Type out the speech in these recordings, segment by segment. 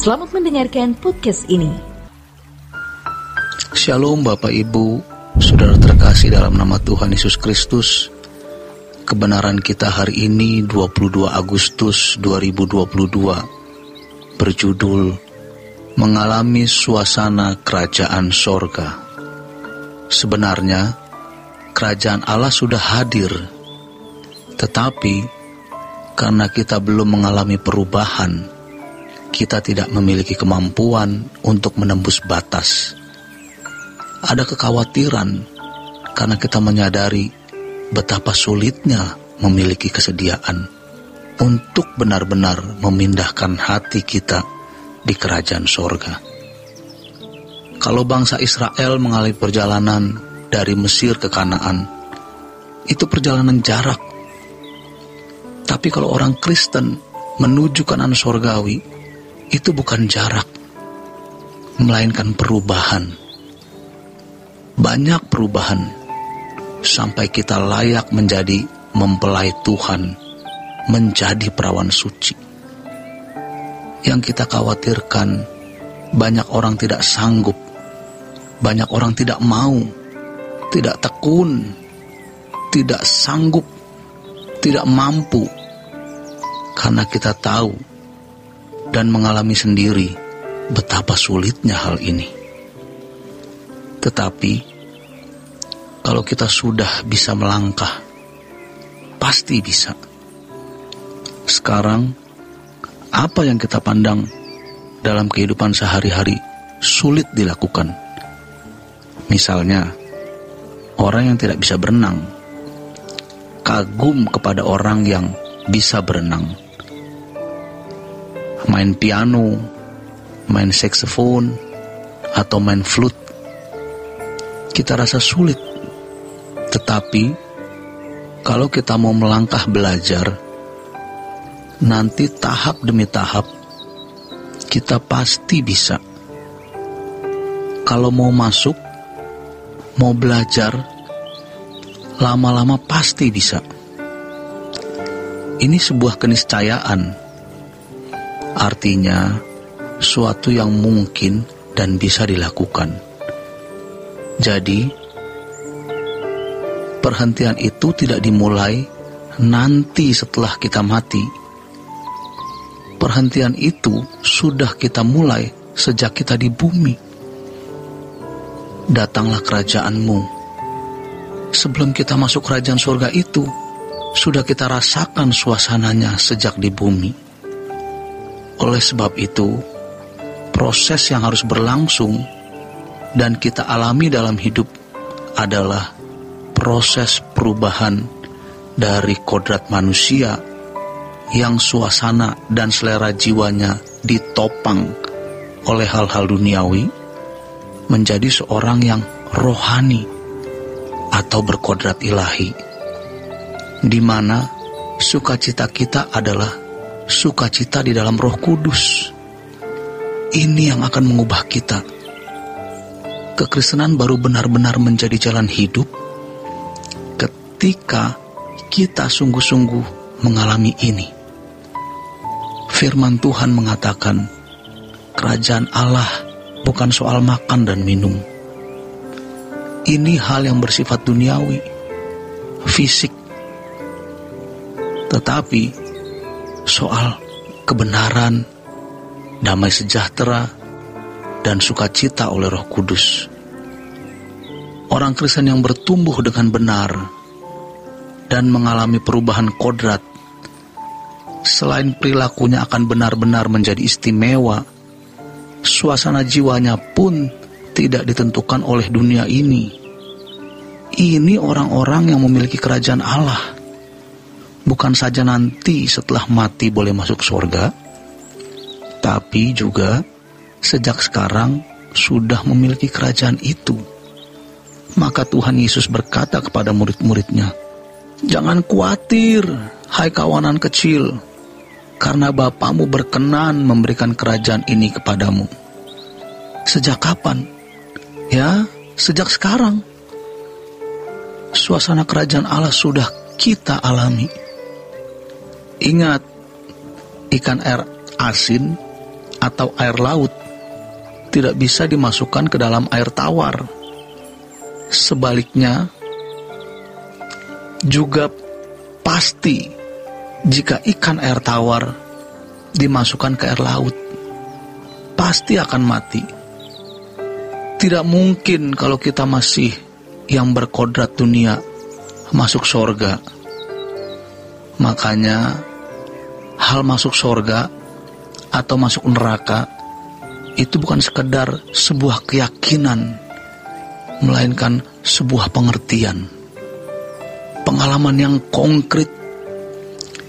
Selamat mendengarkan podcast ini. Shalom Bapak Ibu, Saudara terkasih dalam nama Tuhan Yesus Kristus. Kebenaran kita hari ini 22 Agustus 2022 berjudul Mengalami Suasana Kerajaan Sorga. Sebenarnya kerajaan Allah sudah hadir, tetapi karena kita belum mengalami perubahan, kita tidak memiliki kemampuan untuk menembus batas. Ada kekhawatiran karena kita menyadari betapa sulitnya memiliki kesediaan untuk benar-benar memindahkan hati kita di kerajaan sorga. Kalau bangsa Israel mengalami perjalanan dari Mesir ke Kanaan, itu perjalanan jarak. Tapi kalau orang Kristen menuju Kanaan sorgawi, itu bukan jarak, melainkan perubahan. Banyak perubahan sampai kita layak menjadi mempelai Tuhan, menjadi perawan suci. Yang kita khawatirkan, banyak orang tidak sanggup, banyak orang tidak mau, tidak tekun, tidak sanggup, tidak mampu, karena kita tahu dan mengalami sendiri betapa sulitnya hal ini. Tetapi kalau kita sudah bisa melangkah, pasti bisa. Sekarang, apa yang kita pandang dalam kehidupan sehari-hari sulit dilakukan? Misalnya, orang yang tidak bisa berenang kagum kepada orang yang bisa berenang. Main piano, main saksofon, atau main flute, kita rasa sulit. Tetapi kalau kita mau melangkah belajar, nanti tahap demi tahap kita pasti bisa. Kalau mau masuk, mau belajar, lama-lama pasti bisa. Ini sebuah keniscayaan. Artinya, suatu yang mungkin dan bisa dilakukan. Jadi, perhentian itu tidak dimulai nanti setelah kita mati. Perhentian itu sudah kita mulai sejak kita di bumi. Datanglah kerajaanmu. Sebelum kita masuk kerajaan surga itu, sudah kita rasakan suasananya sejak di bumi. Oleh sebab itu, proses yang harus berlangsung dan kita alami dalam hidup adalah proses perubahan dari kodrat manusia yang suasana dan selera jiwanya ditopang oleh hal-hal duniawi menjadi seorang yang rohani atau berkodrat ilahi, di mana sukacita kita adalah sukacita di dalam Roh Kudus. Ini yang akan mengubah kita. Kekristenan baru benar-benar menjadi jalan hidup ketika kita sungguh-sungguh mengalami ini. Firman Tuhan mengatakan, kerajaan Allah bukan soal makan dan minum. Ini hal yang bersifat duniawi, fisik. Tetapi soal kebenaran, damai sejahtera, dan sukacita oleh Roh Kudus. Orang Kristen yang bertumbuh dengan benar dan mengalami perubahan kodrat, selain perilakunya akan benar-benar menjadi istimewa, suasana jiwanya pun tidak ditentukan oleh dunia ini. Ini orang-orang yang memiliki kerajaan Allah. Bukan saja nanti setelah mati boleh masuk surga, tapi juga sejak sekarang sudah memiliki kerajaan itu. Maka Tuhan Yesus berkata kepada murid-muridnya, "Jangan khawatir, hai kawanan kecil, karena Bapamu berkenan memberikan kerajaan ini kepadamu." Sejak kapan? Ya, sejak sekarang. Suasana kerajaan Allah sudah kita alami. Ingat, ikan air asin atau air laut tidak bisa dimasukkan ke dalam air tawar. Sebaliknya, juga pasti jika ikan air tawar dimasukkan ke air laut, pasti akan mati. Tidak mungkin kalau kita masih yang berkodrat dunia masuk sorga. Makanya hal masuk sorga atau masuk neraka itu bukan sekedar sebuah keyakinan, melainkan sebuah pengertian, pengalaman yang konkret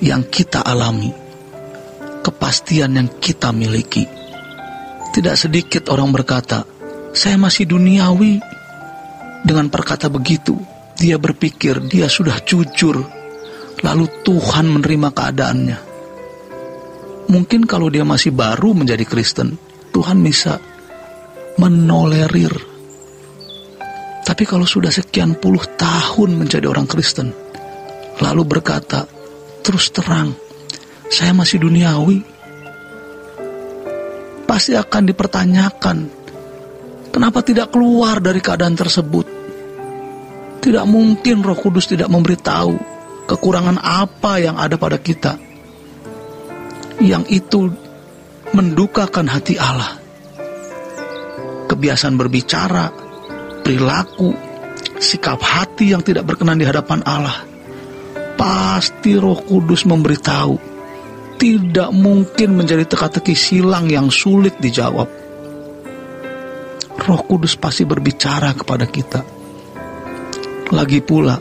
yang kita alami, kepastian yang kita miliki. Tidak sedikit orang berkata, saya masih duniawi. Dengan perkata begitu, dia berpikir dia sudah jujur, lalu Tuhan menerima keadaannya. Mungkin kalau dia masih baru menjadi Kristen, Tuhan bisa menolerir. Tapi kalau sudah sekian puluh tahun menjadi orang Kristen, lalu berkata, terus terang, saya masih duniawi, pasti akan dipertanyakan, kenapa tidak keluar dari keadaan tersebut? Tidak mungkin Roh Kudus tidak memberitahu kekurangan apa yang ada pada kita, yang itu mendukakan hati Allah. Kebiasaan berbicara, perilaku, sikap hati yang tidak berkenan di hadapan Allah, pasti Roh Kudus memberitahu. Tidak mungkin menjadi teka-teki silang yang sulit dijawab. Roh Kudus pasti berbicara kepada kita. Lagi pula,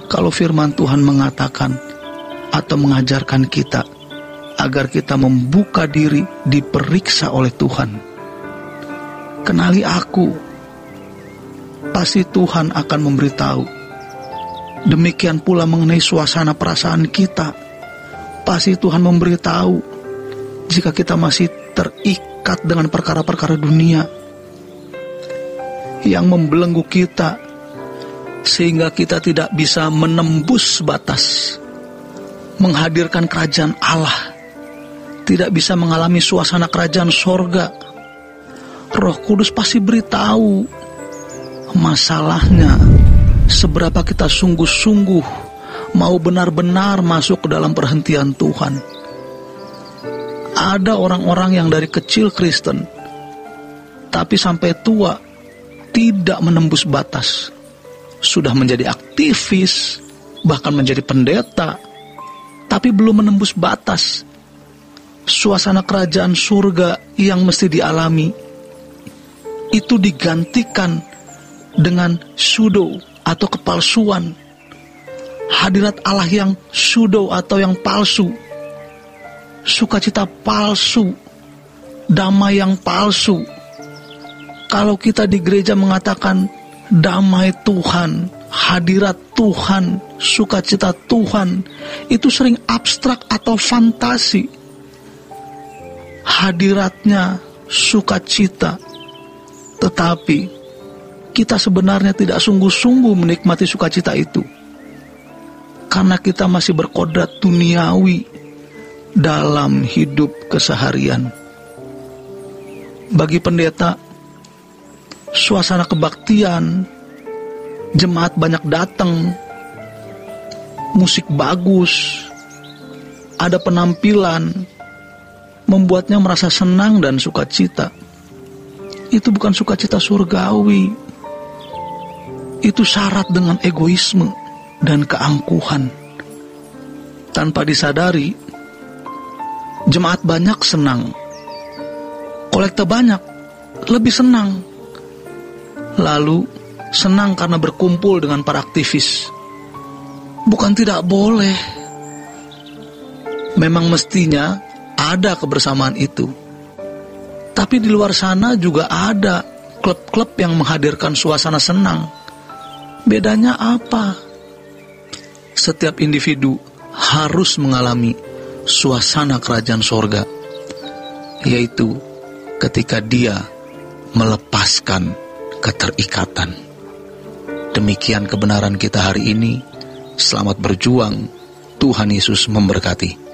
kalau firman Tuhan mengatakan atau mengajarkan kita agar kita membuka diri diperiksa oleh Tuhan. Kenali aku, pasti Tuhan akan memberitahu. Demikian pula mengenai suasana perasaan kita, pasti Tuhan memberitahu jika kita masih terikat dengan perkara-perkara dunia yang membelenggu kita, sehingga kita tidak bisa menembus batas, menghadirkan kerajaan Allah, tidak bisa mengalami suasana kerajaan sorga. Roh Kudus pasti beritahu. Masalahnya, seberapa kita sungguh-sungguh mau benar-benar masuk ke dalam perhentian Tuhan. Ada orang-orang yang dari kecil Kristen, tapi sampai tua tidak menembus batas. Sudah menjadi aktivis, bahkan menjadi pendeta, tapi belum menembus batas. Suasana kerajaan surga yang mesti dialami itu digantikan dengan pseudo atau kepalsuan. Hadirat Allah yang pseudo atau yang palsu, sukacita palsu, damai yang palsu. Kalau kita di gereja mengatakan damai Tuhan, hadirat Tuhan, sukacita Tuhan, itu sering abstrak atau fantasi. Hadiratnya sukacita, tetapi kita sebenarnya tidak sungguh-sungguh menikmati sukacita itu, karena kita masih berkodrat duniawi dalam hidup keseharian. Bagi pendeta, suasana kebaktian, jemaat banyak datang, musik bagus, ada penampilan, membuatnya merasa senang dan sukacita. Itu bukan sukacita surgawi. Itu syarat dengan egoisme dan keangkuhan. Tanpa disadari, jemaat banyak senang, kolekta banyak, lebih senang. Lalu senang karena berkumpul dengan para aktivis. Bukan tidak boleh. Memang mestinya ada kebersamaan itu. Tapi di luar sana juga ada klub-klub yang menghadirkan suasana senang. Bedanya apa? Setiap individu harus mengalami suasana kerajaan sorga, yaitu ketika dia melepaskan keterikatan. Demikian kebenaran kita hari ini. Selamat berjuang. Tuhan Yesus memberkati.